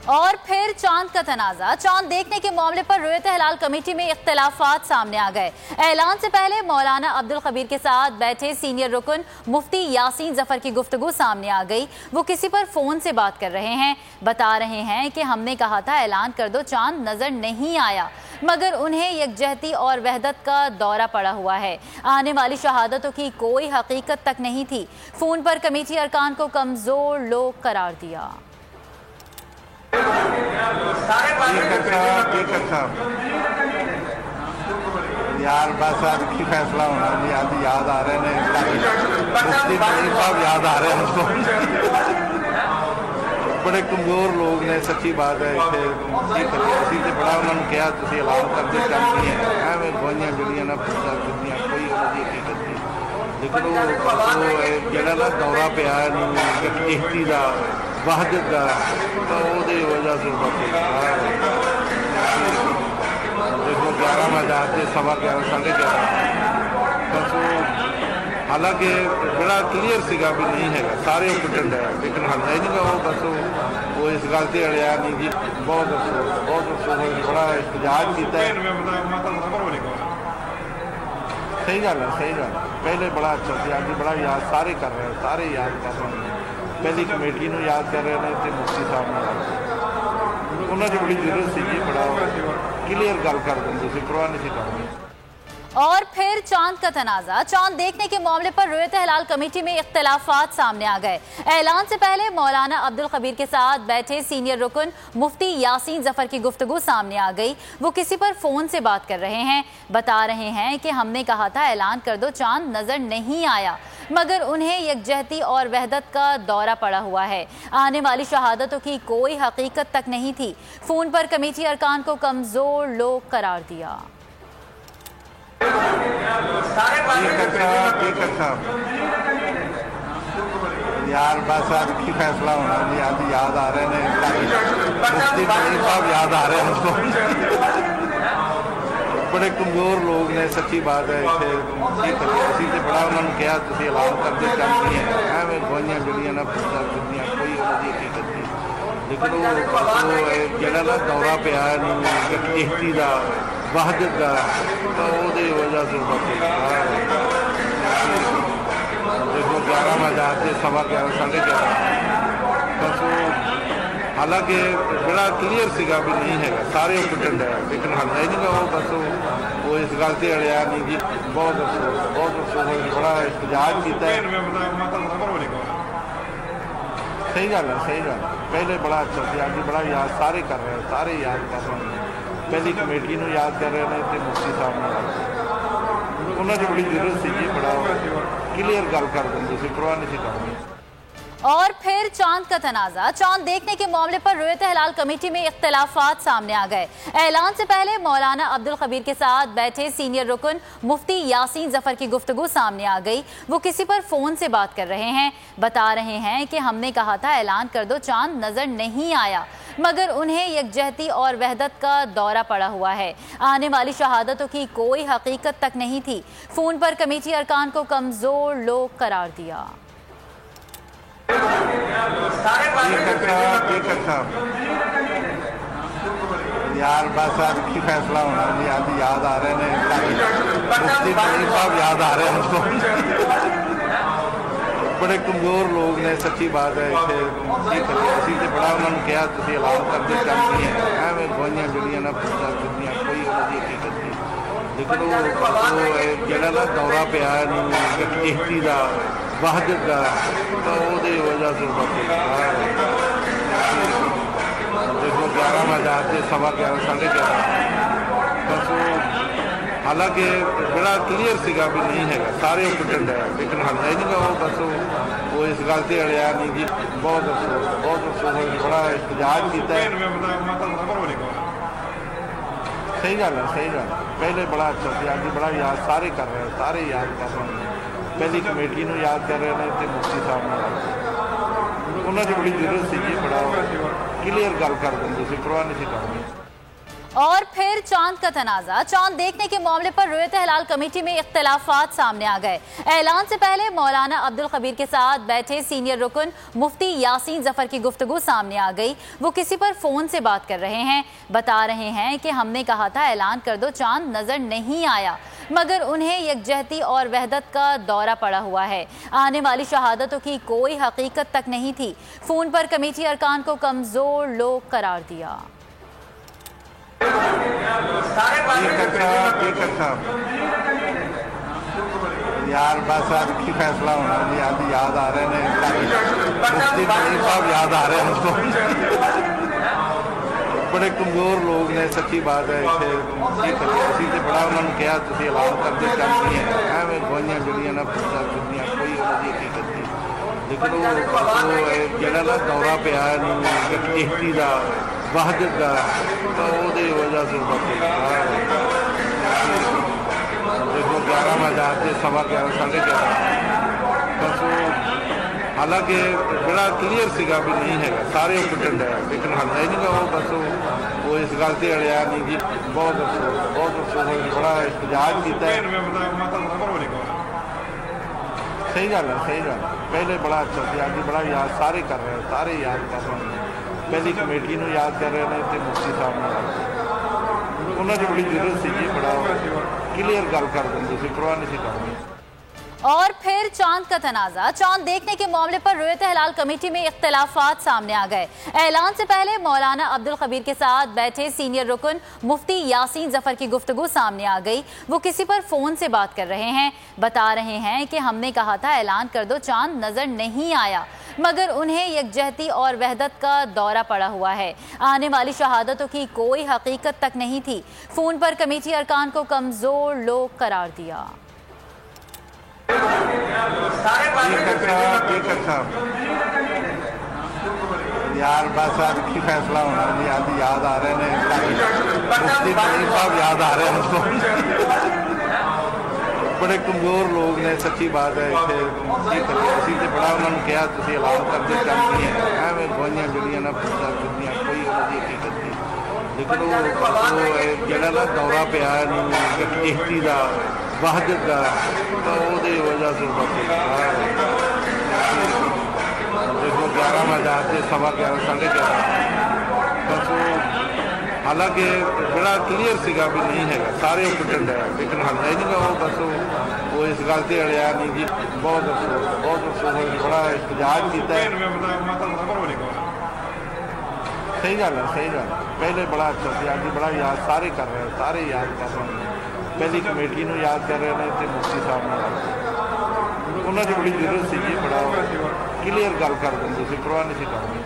और फिर चांद का तनाजा। चांद देखने के मामले पर रुयत हिलाल कमेटी में इख्तिलाफात सामने आ गए। ऐलान से पहले मौलाना अब्दुल खबीर के साथ बैठे सीनियर रुकन मुफ्ती यासीन जफर की गुफ्तगू सामने आ गई। वो किसी पर फोन से बात कर रहे हैं, बता रहे हैं कि हमने कहा था ऐलान कर दो, चांद नजर नहीं आया, मगर उन्हें यकजहती और वहदत का दौरा पड़ा हुआ है। आने वाली शहादतों की कोई हकीकत तक नहीं थी। फोन पर कमेटी अरकान को कमजोर लोग करार दिया। यार बस आज की फैसला होना जी, आज याद आ रहे हैं मुफ्ती साहब, याद आ रहे हैं बड़े कमजोर लोग ने, सच्ची बात है। इतने से बड़ा उन्होंने कहा तुम ऐलान करते चलती हैं एवं गोइयां जड़ियां ना पूछा करदियां, कोई उन्होंने हकीकत नहीं। लेकिन वो जड़ा ना दौरा पिया किश्ती का वहदत का, तो वजह से देखो 11 बजे से 11:15 11:30 बस वो, हालांकि बड़ा क्लीयर सिगा भी नहीं है, सारे पिटन है, लेकिन हल्ला ही नहीं वो बस वो इस गल से अड़िया नहीं जी। बहुत अफसोस, बड़ा एहतजाज किया है। सही गल है, सही गल। पहले बड़ा अच्छा से आज बड़ा याद सारे कर रहे हैं, सारे याद कर रहे हैं। पहली कमेटी को याद कर रहे हैं तो मुफ्ती साहब ने उन्होंने बड़ी जरूरत सी, बड़ा क्लीयर गल कर देंगे, परवाह नहीं करनी। और फिर चांद का तनाजा। चांद देखने के मामले पर रुयत हिलाल कमेटी में इख्तिलाफात सामने आ गए। ऐलान से पहले मौलाना अब्दुल खबीर के साथ बैठे सीनियर रुकन मुफ्ती यासीन जफर की गुफ्तगू सामने आ गई। वो किसी पर फोन से बात कर रहे हैं, बता रहे हैं कि हमने कहा था ऐलान कर दो, चांद नजर नहीं आया, मगर उन्हें यकजहती और वहदत का दौरा पड़ा हुआ है। आने वाली शहादतों की कोई हकीकत तक नहीं थी। फोन पर कमेटी अरकान को कमजोर लोग करार दिया। यार बस आज की फैसला होना जी, आज याद आ रहे हैं मुफ्ती साहब, याद आ रहे हैं बड़े कमजोर लोग ने, सच्ची बात है। इतने से बड़ा उन्होंने कहा तुम ऐलान करते चलती हैं एवं गोइयां जड़ियां ना पूछा करदियां, कोई उन्होंने हकीकत नहीं। लेकिन वो जड़ा ना दौरा पिया किश्ती का वहदत का, तो वजह से देखो 11 बजे से 11:15 11:30 बस वो, हालांकि बड़ा क्लीयर सिगा भी नहीं है, सारे पिटन है, लेकिन हल्ला ही नहीं वो बस वो इस गल से अड़िया नहीं जी। बहुत अफसोस, बड़ा एहतजाज किया है। सही गल है, सही गल। पहले बड़ा अच्छा से आज बड़ा याद सारे कर रहे हैं, सारे याद कर रहे हैं। पहली कमेटी को याद कर रहे हैं तो मुफ्ती साहब ने उन्होंने बड़ी जरूरत सी, बड़ा क्लीयर गल कर देंगे, परवाह नहीं करनी। और फिर चांद का तनाजा। चांद देखने के मामले पर रुयत हिलाल कमेटी में इख्तिलाफात सामने आ गए। ऐलान से पहले मौलाना अब्दुल खबीर के साथ बैठे सीनियर रुकन मुफ्ती यासीन जफर की गुफ्तगू सामने आ गई। वो किसी पर फोन से बात कर रहे हैं, बता रहे हैं कि हमने कहा था ऐलान कर दो, चांद नजर नहीं आया, मगर उन्हें यकजहती और वहदत का दौरा पड़ा हुआ है। आने वाली शहादतों की कोई हकीकत तक नहीं थी। फोन पर कमेटी अरकान को कमजोर लोग करार दिया। यार बस आज की फैसला होना जी, आज याद आ रहे हैं मुफ्ती साहब, याद आ रहे हैं बड़े कमजोर लोग ने, सच्ची बात है। इतने से बड़ा उन्होंने कहा तुम ऐलान करते चलती हैं एवं गोइयां जड़ियां ना पूछा करदियां, कोई उन्होंने हकीकत नहीं। लेकिन वो जड़ा ना दौरा पिया किश्ती का वहदत का, तो वजह से देखो 11 बजे से 11:15 11:30 बस वो, हालांकि बड़ा क्लीयर सिगा भी नहीं है, सारे पिटन है, लेकिन हल्ला ही नहीं वो बस वो इस गल से अड़िया नहीं जी। बहुत अफसोस, बड़ा एहतजाज किया है। सही गल है, सही गल। पहले बड़ा अच्छा से आज बड़ा याद सारे कर रहे हैं, सारे याद कर रहे हैं। पहली कमेटी को याद कर रहे हैं तो मुफ्ती साहब ने उन्होंने बड़ी जरूरत सी, बड़ा क्लीयर गल कर देंगे, परवाह नहीं करनी। और फिर चांद का तनाजा। चांद देखने के मामले पर रुयत हिलाल कमेटी में इख्तिलाफात सामने आ गए। ऐलान से पहले मौलाना अब्दुल खबीर के साथ बैठे सीनियर रुकन मुफ्ती यासीन जफर की गुफ्तगू सामने आ गई। वो किसी पर फोन से बात कर रहे हैं, बता रहे हैं कि हमने कहा था ऐलान कर दो, चांद नजर नहीं आया, मगर उन्हें यकजहती और वहदत का दौरा पड़ा हुआ है। आने वाली शहादतों की कोई हकीकत तक नहीं थी। फोन पर कमेटी अरकान को कमजोर लोग करार दिया। यार बस आज की फैसला होना जी, आज याद आ रहे हैं मुफ्ती साहब याद आ रहे हैं बड़े कमजोर लोग ने, सच्ची बात है। इतने तो बड़ा उन्होंने कहा तुम ऐलान करते चल नहीं है एवं गवाइयां जड़ियां ना पुछा चुकी कोई उन्होंने हकीकत नहीं, लेकिन वो जरा ना दौरा पिया यकजहती का वहदत का, तो वो वजह से देखो 11 बजे 11:15 11:30 बस हालांकि बड़ा क्लीयर सीगा भी नहीं है, सारे पिटन है, लेकिन हल्ला ही नहीं वो बस वो इस गल से अड़िया नहीं जी। बहुत अफसोस बड़ा एहतजाज किया। सही गल है, सही गल। पहले बड़ा अच्छा था, अभी बड़ा याद सारे कर रहे हैं, सारे याद कर रहे हैं। पहली कमेटी को याद कर रहे हैं तो मुफ्ती साहब उन्होंने बड़ी जरूरत सी जी, बड़ा क्लीयर गल कर देंगे, परवाह नहीं करनी। और फिर चांद का तनाजा। चांद देखने के मामले पर रुयत हिलाल कमेटी में इख्तिलाफात सामने आ गए। ऐलान से पहले मौलाना अब्दुल खबीर के साथ बैठे सीनियर रुकन मुफ्ती यासीन जफर की गुफ्तगू सामने आ गई। वो किसी पर फोन से बात कर रहे हैं, बता रहे हैं कि हमने कहा था ऐलान कर दो, चांद नजर नहीं आया, मगर उन्हें यकजहती और वहदत का दौरा पड़ा हुआ है। आने वाली शहादतों की कोई हकीकत तक नहीं थी। फोन पर कमेटी अरकान को कमजोर लोग करार दिया। यार बस आज की फैसला होना जी, आज याद आ रहे हैं मुफ्ती साहब याद आ रहे हैं बड़े कमजोर लोग ने, सच्ची बात है। इतने तो बड़ा उन्होंने कहा तुम ऐलान करते चल नहीं है एवं गवाइयां जड़ियां ना पुछा चुकी कोई उन्होंने हकीकत नहीं, लेकिन वो जरा ना दौरा पिया यकजहती का वहदत का, तो वो वजह से देखो 11 बजे 11:15 11:30 बस हालांकि बड़ा क्लीयर सीगा भी नहीं है, सारे पिटन है, लेकिन हल्ला ही नहीं वो बस वो इस गल से अड़िया नहीं जी। बहुत अफसोस बड़ा एहतजाज किया। सही गल है, सही गल। पहले बड़ा अच्छा था, अभी बड़ा याद सारे कर रहे हैं, सारे याद कर रहे हैं। पहली कमेटी को याद कर रहे हैं तो मुफ्ती साहब उन्होंने बड़ी जरूरत सी जी, बड़ा क्लीयर गल कर देंगे, परवाह नहीं करनी।